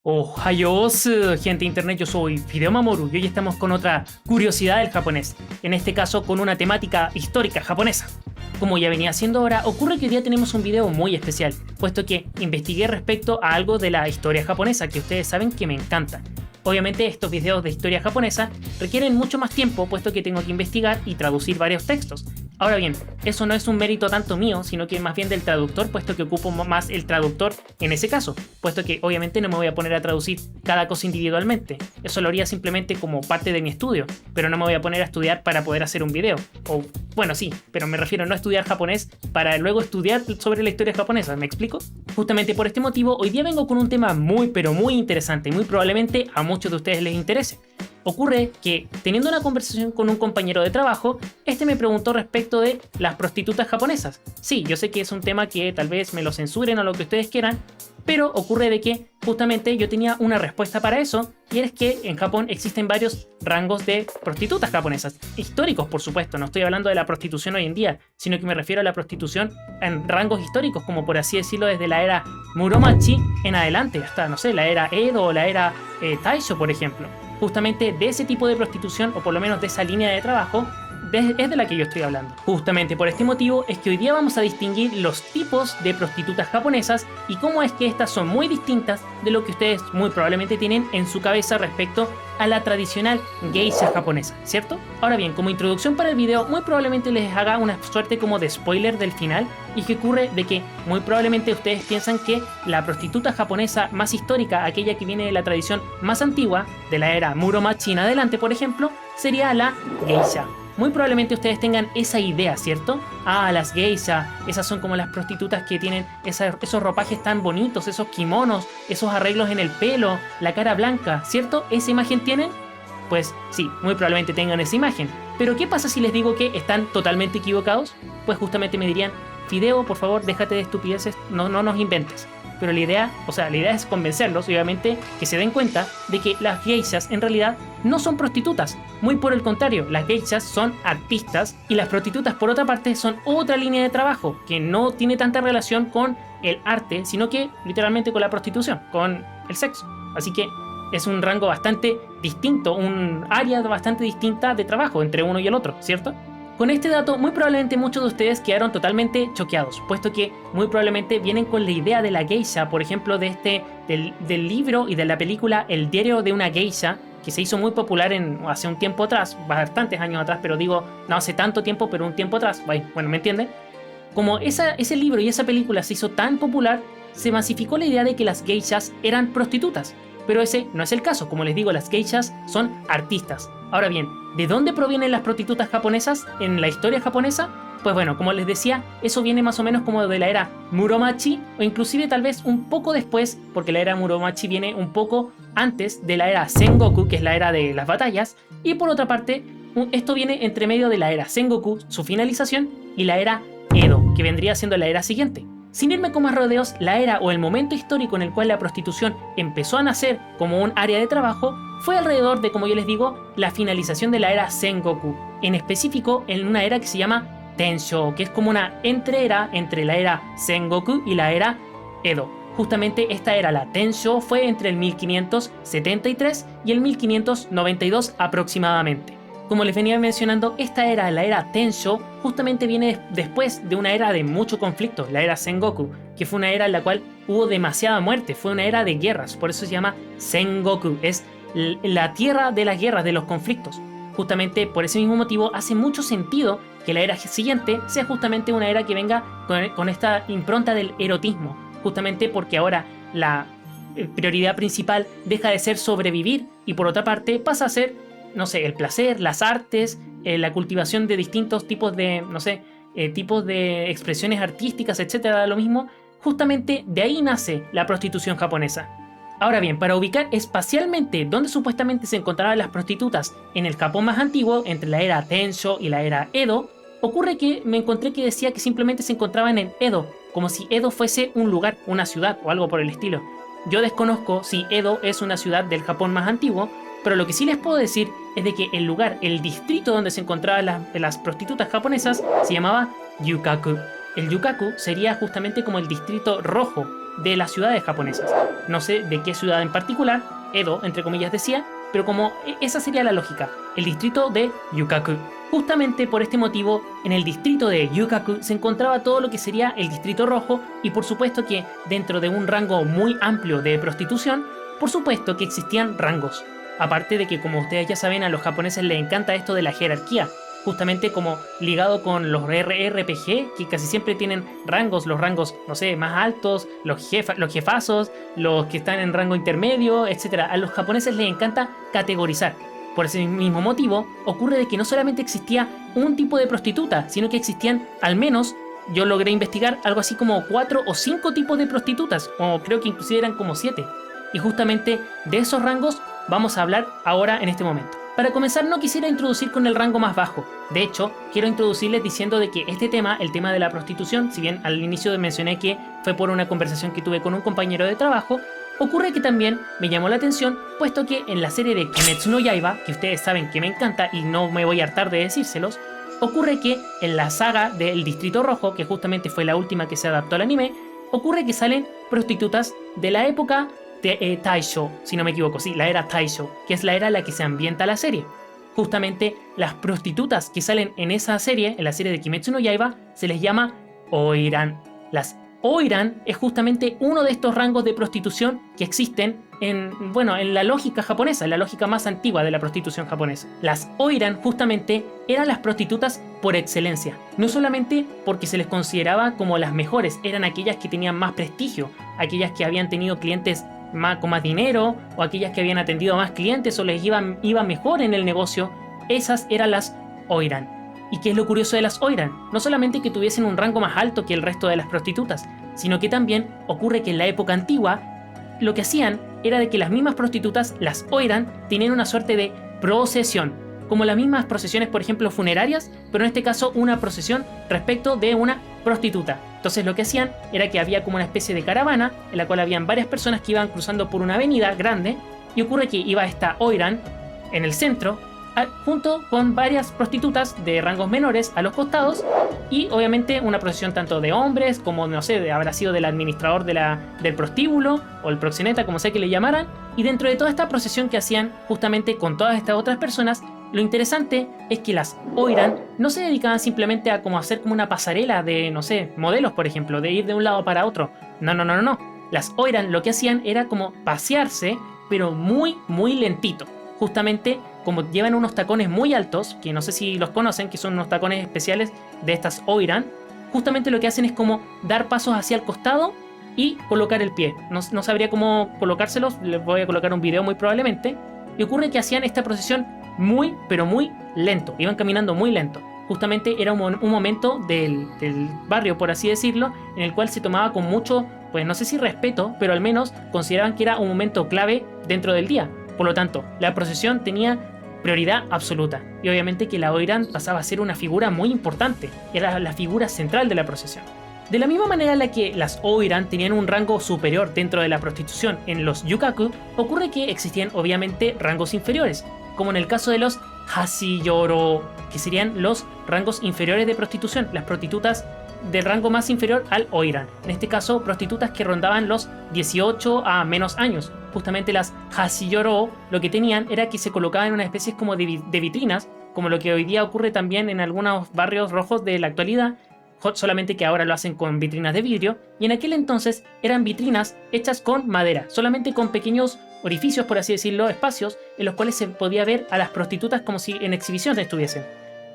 Ohayos, gente de internet, yo soy Fideo Mamoru y hoy estamos con otra curiosidad del japonés, en este caso con una temática histórica japonesa. Como ya venía haciendo ahora, ocurre que hoy día tenemos un video muy especial, puesto que investigué respecto a algo de la historia japonesa que ustedes saben que me encanta. Obviamente estos videos de historia japonesa requieren mucho más tiempo, puesto que tengo que investigar y traducir varios textos. Ahora bien, eso no es un mérito tanto mío, sino que más bien del traductor, puesto que ocupo más el traductor en ese caso, puesto que obviamente no me voy a poner a traducir cada cosa individualmente. Eso lo haría simplemente como parte de mi estudio, pero no me voy a poner a estudiar para poder hacer un video. O, bueno, sí, pero me refiero a no estudiar japonés para luego estudiar sobre la historia japonesa, ¿me explico? Justamente por este motivo, hoy día vengo con un tema muy pero muy interesante y muy probablemente a muchos de ustedes les interese. Ocurre que, teniendo una conversación con un compañero de trabajo, este me preguntó respecto de las prostitutas japonesas. Sí, yo sé que es un tema que tal vez me lo censuren o lo que ustedes quieran, pero ocurre de que justamente yo tenía una respuesta para eso, y es que en Japón existen varios rangos de prostitutas japonesas. Históricos, por supuesto, no estoy hablando de la prostitución hoy en día, sino que me refiero a la prostitución en rangos históricos, como por así decirlo desde la era Muromachi en adelante, hasta, no sé, la era Edo o la era Taisho, por ejemplo. Justamente de ese tipo de prostitución, o por lo menos de esa línea de trabajo, es de la que yo estoy hablando. Justamente por este motivo es que hoy día vamos a distinguir los tipos de prostitutas japonesas y cómo es que estas son muy distintas de lo que ustedes muy probablemente tienen en su cabeza respecto a la tradicional geisha japonesa, ¿cierto? Ahora bien, como introducción para el video, muy probablemente les haga una suerte como de spoiler del final, y que ocurre de que muy probablemente ustedes piensan que la prostituta japonesa más histórica, aquella que viene de la tradición más antigua, de la era Muromachi en adelante, por ejemplo, sería la geisha. Muy probablemente ustedes tengan esa idea, ¿cierto? Ah, las geisha, esas son como las prostitutas que tienen esos ropajes tan bonitos, esos kimonos, esos arreglos en el pelo, la cara blanca, ¿cierto? ¿Esa imagen tienen? Pues sí, muy probablemente tengan esa imagen. Pero ¿qué pasa si les digo que están totalmente equivocados? Pues justamente me dirían, Fideo, por favor, déjate de estupideces, no nos inventes. Pero la idea es convencerlos, obviamente, que se den cuenta de que las geishas en realidad no son prostitutas. Muy por el contrario, las geishas son artistas y las prostitutas, por otra parte, son otra línea de trabajo que no tiene tanta relación con el arte, sino que literalmente con la prostitución, con el sexo. Así que es un rango bastante distinto, un área bastante distinta de trabajo entre uno y el otro, ¿cierto? Con este dato, muy probablemente muchos de ustedes quedaron totalmente choqueados, puesto que muy probablemente vienen con la idea de la geisha, por ejemplo, del libro y de la película El diario de una geisha, que se hizo muy popular hace un tiempo atrás, bastantes años atrás, pero digo, no hace tanto tiempo, pero un tiempo atrás, bueno, ¿me entienden? Como ese libro y esa película se hizo tan popular, se masificó la idea de que las geishas eran prostitutas. Pero ese no es el caso, como les digo, las geishas son artistas. Ahora bien, ¿de dónde provienen las prostitutas japonesas en la historia japonesa? Pues bueno, como les decía, eso viene más o menos como de la era Muromachi, o inclusive tal vez un poco después, porque la era Muromachi viene un poco antes de la era Sengoku, que es la era de las batallas, y por otra parte, esto viene entre medio de la era Sengoku, su finalización, y la era Edo, que vendría siendo la era siguiente. Sin irme con más rodeos, la era o el momento histórico en el cual la prostitución empezó a nacer como un área de trabajo fue alrededor de, como yo les digo, la finalización de la era Sengoku, en específico en una era que se llama Tensho, que es como una entreera entre la era Sengoku y la era Edo. Justamente esta era, la Tensho, fue entre el 1573 y el 1592 aproximadamente. Como les venía mencionando, esta era, la era Tensho, justamente viene después de una era de mucho conflicto, la era Sengoku, que fue una era en la cual hubo demasiada muerte, fue una era de guerras, por eso se llama Sengoku, es la tierra de las guerras, de los conflictos. Justamente por ese mismo motivo hace mucho sentido que la era siguiente sea justamente una era que venga con esta impronta del erotismo, justamente porque ahora la prioridad principal deja de ser sobrevivir y por otra parte pasa a ser, no sé, el placer, las artes, la cultivación de distintos tipos de, no sé, tipos de expresiones artísticas, etcétera, lo mismo. Justamente de ahí nace la prostitución japonesa. Ahora bien, para ubicar espacialmente dónde supuestamente se encontraban las prostitutas en el Japón más antiguo, entre la era Tensho y la era Edo, ocurre que me encontré que decía que simplemente se encontraban en Edo, como si Edo fuese un lugar, una ciudad o algo por el estilo. Yo desconozco si Edo es una ciudad del Japón más antiguo, pero lo que sí les puedo decir es de que el lugar, el distrito donde se encontraban las prostitutas japonesas se llamaba Yukaku. El Yukaku sería justamente como el distrito rojo, de las ciudades japonesas. No sé de qué ciudad en particular, Edo, entre comillas decía, pero como esa sería la lógica, el distrito de Yukaku. Justamente por este motivo, en el distrito de Yukaku se encontraba todo lo que sería el distrito rojo y por supuesto que dentro de un rango muy amplio de prostitución, por supuesto que existían rangos. Aparte de que, como ustedes ya saben, a los japoneses les encanta esto de la jerarquía, justamente como ligado con los RRPG, que casi siempre tienen rangos, los rangos, no sé, más altos, los jefazos, los que están en rango intermedio, etc. A los japoneses les encanta categorizar. Por ese mismo motivo, ocurre de que no solamente existía un tipo de prostituta, sino que existían al menos, yo logré investigar, algo así como 4 o 5 tipos de prostitutas, o creo que inclusive eran como 7. Y justamente de esos rangos vamos a hablar ahora en este momento. Para comenzar, no quisiera introducir con el rango más bajo. De hecho, quiero introducirles diciendo de que este tema, el tema de la prostitución, si bien al inicio mencioné que fue por una conversación que tuve con un compañero de trabajo, ocurre que también me llamó la atención, puesto que en la serie de Kimetsu no Yaiba, que ustedes saben que me encanta y no me voy a hartar de decírselos, ocurre que en la saga del Distrito Rojo, que justamente fue la última que se adaptó al anime, ocurre que salen prostitutas de la época de Taisho, si no me equivoco, sí, la era Taisho, que es la era en la que se ambienta la serie. Justamente las prostitutas que salen en esa serie, en la serie de Kimetsu no Yaiba, se les llama Oiran. Las Oiran es justamente uno de estos rangos de prostitución que existen en la lógica japonesa, en la lógica más antigua de la prostitución japonesa. Las Oiran justamente eran las prostitutas por excelencia, no solamente porque se les consideraba como las mejores, eran aquellas que tenían más prestigio, aquellas que habían tenido clientes con más dinero, o aquellas que habían atendido a más clientes o les iba mejor en el negocio. Esas eran las Oiran. ¿Y qué es lo curioso de las Oiran? No solamente que tuviesen un rango más alto que el resto de las prostitutas, sino que también ocurre que en la época antigua lo que hacían era de que las mismas prostitutas, las Oiran, tenían una suerte de procesión, como las mismas procesiones, por ejemplo, funerarias, pero en este caso una procesión respecto de una prostituta. Entonces lo que hacían era que había como una especie de caravana en la cual habían varias personas que iban cruzando por una avenida grande, y ocurre que iba esta Oiran en el centro, junto con varias prostitutas de rangos menores a los costados, y obviamente una procesión tanto de hombres como, no sé, habrá sido del administrador del prostíbulo o el proxeneta, como sea que le llamaran. Y dentro de toda esta procesión que hacían justamente con todas estas otras personas, lo interesante es que las Oiran no se dedicaban simplemente a como hacer como una pasarela de, no sé, modelos, por ejemplo, de ir de un lado para otro. No. Las Oiran lo que hacían era como pasearse, pero muy, muy lentito. Justamente como llevan unos tacones muy altos, que no sé si los conocen, que son unos tacones especiales de estas Oiran, justamente lo que hacen es como dar pasos hacia el costado y colocar el pie. No sabría cómo colocárselos, les voy a colocar un video muy probablemente. Y ocurre que hacían esta procesión muy, pero muy lento, iban caminando muy lento. Justamente era un momento del barrio, por así decirlo, en el cual se tomaba con mucho, pues no sé si respeto, pero al menos consideraban que era un momento clave dentro del día. Por lo tanto, la procesión tenía prioridad absoluta, y obviamente que la Oiran pasaba a ser una figura muy importante, era la figura central de la procesión. De la misma manera en la que las Oiran tenían un rango superior dentro de la prostitución en los Yukaku, ocurre que existían obviamente rangos inferiores, como en el caso de los Hashiyoro, que serían los rangos inferiores de prostitución, las prostitutas del rango más inferior al Oiran. En este caso, prostitutas que rondaban los 18 a menos años. Justamente las Hashiyoro lo que tenían era que se colocaban en una especie como de vitrinas, como lo que hoy día ocurre también en algunos barrios rojos de la actualidad, solamente que ahora lo hacen con vitrinas de vidrio, y en aquel entonces eran vitrinas hechas con madera, solamente con pequeños orificios, por así decirlo, espacios en los cuales se podía ver a las prostitutas como si en exhibición estuviesen.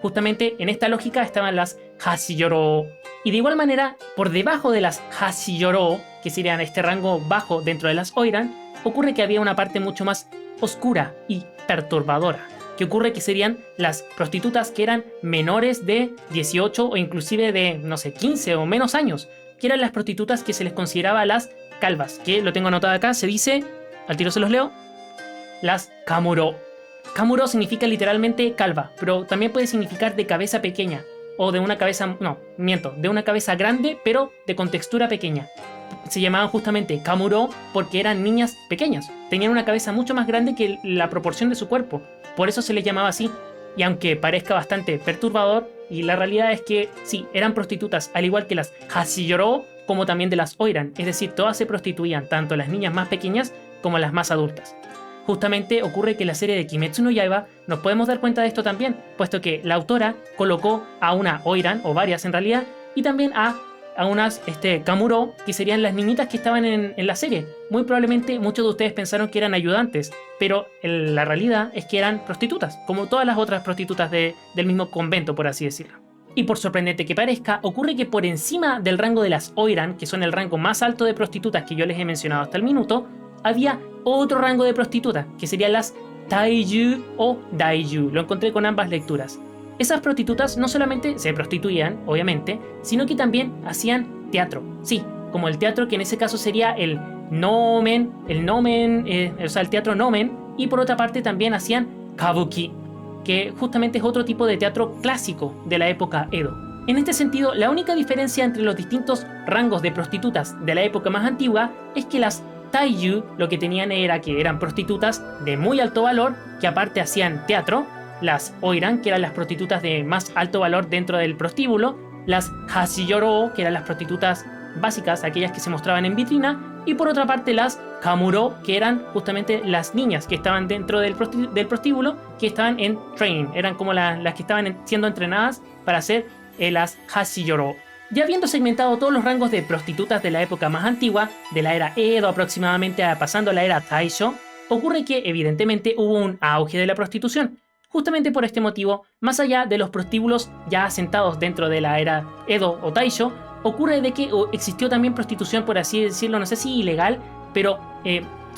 Justamente en esta lógica estaban las Hashiyoro. Y de igual manera, por debajo de las Hashiyoro, que serían este rango bajo dentro de las Oiran, ocurre que había una parte mucho más oscura y perturbadora, que ocurre que serían las prostitutas que eran menores de 18 o inclusive de, no sé, 15 o menos años, que eran las prostitutas que se les consideraba las calvas, que lo tengo anotado acá, se dice, al tiro se los leo, las Kamuro. Kamuro significa literalmente calva, pero también puede significar de cabeza pequeña, o de una cabeza, de una cabeza grande, pero de contextura pequeña. Se llamaban justamente Kamuro porque eran niñas pequeñas, tenían una cabeza mucho más grande que la proporción de su cuerpo, por eso se les llamaba así. Y aunque parezca bastante perturbador, y la realidad es que sí, eran prostitutas, al igual que las Hashiyoro, como también de las oiran, es decir, todas se prostituían, tanto las niñas más pequeñas como las más adultas. Justamente ocurre que en la serie de Kimetsu no Yaiba nos podemos dar cuenta de esto también, puesto que la autora colocó a una oiran, o varias en realidad, y también a unas kamuro, que serían las niñitas que estaban en la serie. Muy probablemente muchos de ustedes pensaron que eran ayudantes, pero la realidad es que eran prostitutas, como todas las otras prostitutas del mismo convento, por así decirlo. Y por sorprendente que parezca, ocurre que por encima del rango de las oiran, que son el rango más alto de prostitutas que yo les he mencionado hasta el minuto, había otro rango de prostitutas, que serían las taiju o daiju. Lo encontré con ambas lecturas. Esas prostitutas no solamente se prostituían, obviamente, sino que también hacían teatro. Sí, como el teatro, que en ese caso sería el nomen, o sea, el teatro nomen, y por otra parte también hacían kabuki, que justamente es otro tipo de teatro clásico de la época Edo. En este sentido, la única diferencia entre los distintos rangos de prostitutas de la época más antigua es que las taiju lo que tenían era que eran prostitutas de muy alto valor, que aparte hacían teatro, las oiran, que eran las prostitutas de más alto valor dentro del prostíbulo, las hashiyoro, que eran las prostitutas básicas, aquellas que se mostraban en vitrina, y por otra parte las kamuro, que eran justamente las niñas que estaban dentro del prostíbulo, que estaban en training, eran como las que estaban siendo entrenadas para ser las hashiyoro. Ya habiendo segmentado todos los rangos de prostitutas de la época más antigua, de la era Edo aproximadamente pasando a la era Taisho, ocurre que evidentemente hubo un auge de la prostitución. Justamente por este motivo, más allá de los prostíbulos ya asentados dentro de la era Edo o Taisho, ocurre de que existió también prostitución, por así decirlo, no sé si ilegal, pero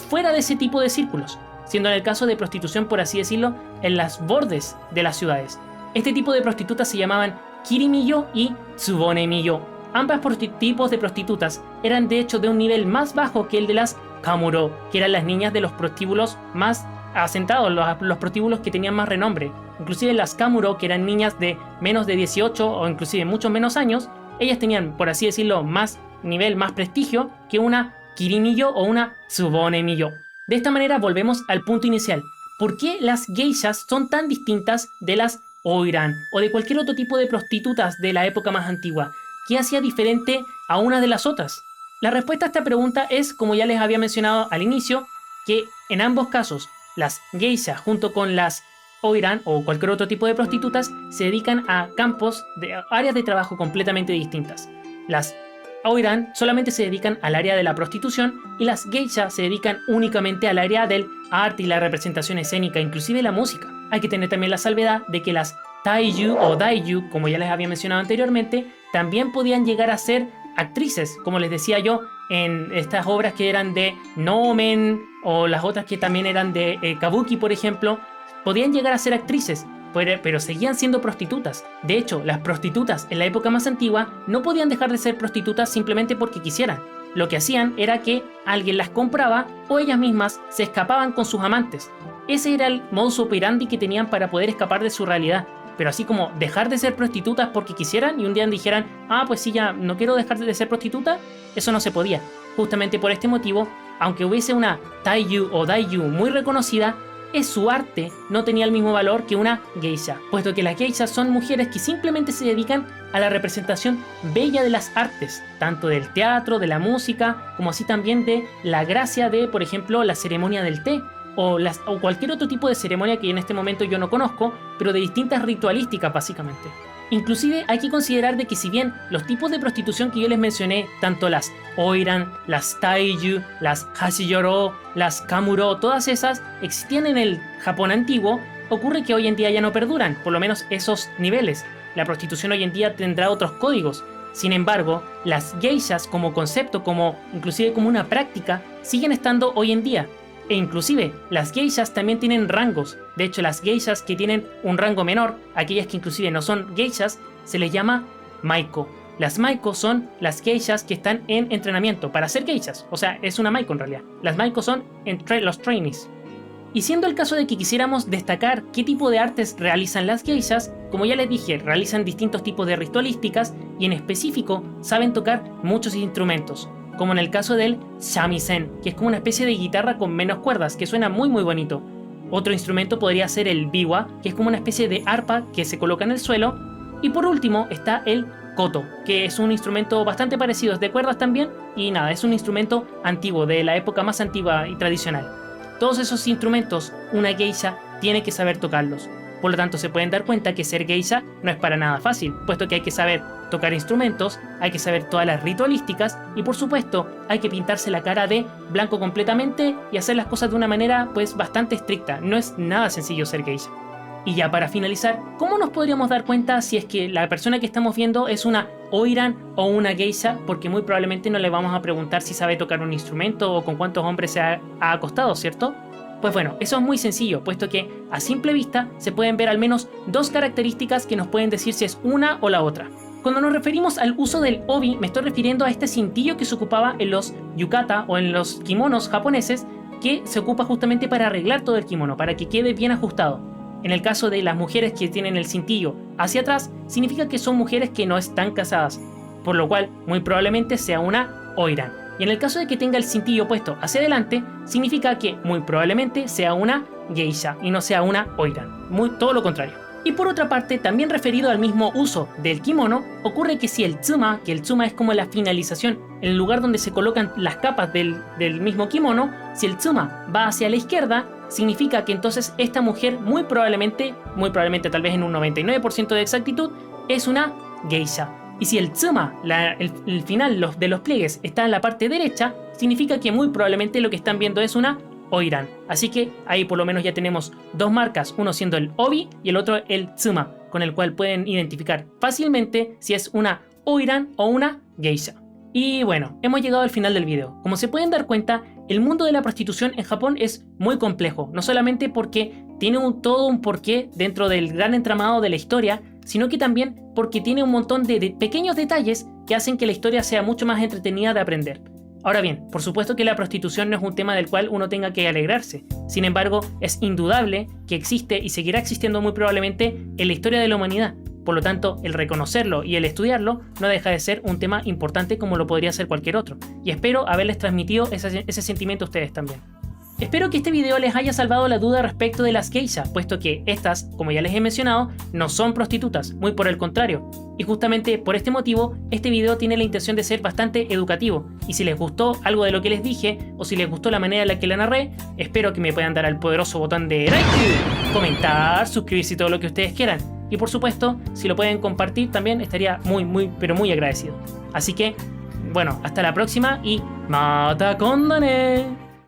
fuera de ese tipo de círculos, siendo en el caso de prostitución, por así decirlo, en las bordes de las ciudades. Este tipo de prostitutas se llamaban Kirimiyo y Tsubonemiyo. Ambas tipos de prostitutas eran de hecho de un nivel más bajo que el de las kamuro, que eran las niñas de los prostíbulos más asentados, los prostíbulos que tenían más renombre. Inclusive las kamuro, que eran niñas de menos de 18 o inclusive muchos menos años, ellas tenían, por así decirlo, más nivel, más prestigio que una Kirimiyo o una Tsubonemiyo. De esta manera volvemos al punto inicial. ¿Por qué las geishas son tan distintas de las oiran o de cualquier otro tipo de prostitutas de la época más antigua? ¿Qué hacía diferente a una de las otras? La respuesta a esta pregunta es, como ya les había mencionado al inicio, que en ambos casos las geishas junto con las oiran o cualquier otro tipo de prostitutas se dedican a campos, áreas de trabajo completamente distintas. Las oiran solamente se dedican al área de la prostitución y las geishas se dedican únicamente al área del arte y la representación escénica, inclusive la música. Hay que tener también la salvedad de que las taiju o daiju, como ya les había mencionado anteriormente, también podían llegar a ser actrices, como les decía yo, en estas obras que eran de nomen o las otras que también eran de kabuki, por ejemplo. Podían llegar a ser actrices, pero seguían siendo prostitutas. De hecho, las prostitutas en la época más antigua no podían dejar de ser prostitutas simplemente porque quisieran. Lo que hacían era que alguien las compraba o ellas mismas se escapaban con sus amantes. Ese era el modus operandi que tenían para poder escapar de su realidad. Pero así como dejar de ser prostitutas porque quisieran y un día dijeran, pues sí, ya no quiero dejar de ser prostituta, eso no se podía. Justamente por este motivo, aunque hubiese una taiju o daiju muy reconocida, su arte no tenía el mismo valor que una geisha, puesto que las geishas son mujeres que simplemente se dedican a la representación bella de las artes, tanto del teatro, de la música, como así también de la gracia de, por ejemplo, la ceremonia del té, o cualquier otro tipo de ceremonia que en este momento yo no conozco, pero de distintas ritualísticas básicamente. Inclusive hay que considerar de que si bien los tipos de prostitución que yo les mencioné, tanto las oiran, las taiju, las hashiyoro, las kamuro, todas esas existían en el Japón antiguo, ocurre que hoy en día ya no perduran, por lo menos esos niveles. La prostitución hoy en día tendrá otros códigos. Sin embargo, las geishas como concepto, inclusive como una práctica, siguen estando hoy en día. E inclusive, las geishas también tienen rangos. De hecho, las geishas que tienen un rango menor, aquellas que inclusive no son geishas, se les llama maiko. Las maiko son las geishas que están en entrenamiento para ser geishas. O sea, es una maiko en realidad. Las maiko son los trainees. Y siendo el caso de que quisiéramos destacar qué tipo de artes realizan las geishas, como ya les dije, realizan distintos tipos de ritualísticas y en específico saben tocar muchos instrumentos, como en el caso del shamisen, que es como una especie de guitarra con menos cuerdas, que suena muy muy bonito. Otro instrumento podría ser el biwa, que es como una especie de arpa que se coloca en el suelo. Y por último está el koto, que es un instrumento bastante parecido, es de cuerdas también, y nada, es un instrumento antiguo, de la época más antigua y tradicional. Todos esos instrumentos, una geisha tiene que saber tocarlos. Por lo tanto, se pueden dar cuenta que ser geisha no es para nada fácil, puesto que hay que saber tocar instrumentos, hay que saber todas las ritualísticas y por supuesto hay que pintarse la cara de blanco completamente y hacer las cosas de una manera pues bastante estricta. No es nada sencillo ser geisha. Y ya para finalizar, ¿cómo nos podríamos dar cuenta si es que la persona que estamos viendo es una oiran o una geisha? Porque muy probablemente no le vamos a preguntar si sabe tocar un instrumento o con cuántos hombres se ha acostado, ¿cierto? Pues bueno, eso es muy sencillo, puesto que a simple vista se pueden ver al menos dos características que nos pueden decir si es una o la otra. Cuando nos referimos al uso del obi, me estoy refiriendo a este cintillo que se ocupaba en los yukata o en los kimonos japoneses, que se ocupa justamente para arreglar todo el kimono, para que quede bien ajustado. En el caso de las mujeres que tienen el cintillo hacia atrás, significa que son mujeres que no están casadas, por lo cual muy probablemente sea una oiran. Y en el caso de que tenga el cintillo puesto hacia adelante, significa que muy probablemente sea una geisha y no sea una oiran. Todo lo contrario. Y por otra parte, también referido al mismo uso del kimono, ocurre que si el tsuma, que el tsuma es como la finalización, el lugar donde se colocan las capas del mismo kimono, si el tsuma va hacia la izquierda, significa que entonces esta mujer muy probablemente tal vez en un 99% de exactitud, es una geisha. Y si el tsuma, el final de los pliegues, está en la parte derecha, significa que muy probablemente lo que están viendo es una oiran. Así que ahí por lo menos ya tenemos dos marcas, uno siendo el obi y el otro el tsuma, con el cual pueden identificar fácilmente si es una oiran o una geisha. Y bueno, hemos llegado al final del video. Como se pueden dar cuenta, el mundo de la prostitución en Japón es muy complejo, no solamente porque tiene todo un porqué dentro del gran entramado de la historia, sino que también porque tiene un montón de pequeños detalles que hacen que la historia sea mucho más entretenida de aprender. Ahora bien, por supuesto que la prostitución no es un tema del cual uno tenga que alegrarse. Sin embargo, es indudable que existe y seguirá existiendo muy probablemente en la historia de la humanidad. Por lo tanto, el reconocerlo y el estudiarlo no deja de ser un tema importante como lo podría ser cualquier otro. Y espero haberles transmitido ese sentimiento a ustedes también. Espero que este video les haya salvado la duda respecto de las geisha, puesto que estas, como ya les he mencionado, no son prostitutas, muy por el contrario. Y justamente por este motivo, este video tiene la intención de ser bastante educativo. Y si les gustó algo de lo que les dije, o si les gustó la manera en la que la narré, espero que me puedan dar al poderoso botón de like, comentar, suscribirse y todo lo que ustedes quieran. Y por supuesto, si lo pueden compartir también estaría pero muy agradecido. Así que, bueno, hasta la próxima y ¡mata kondane!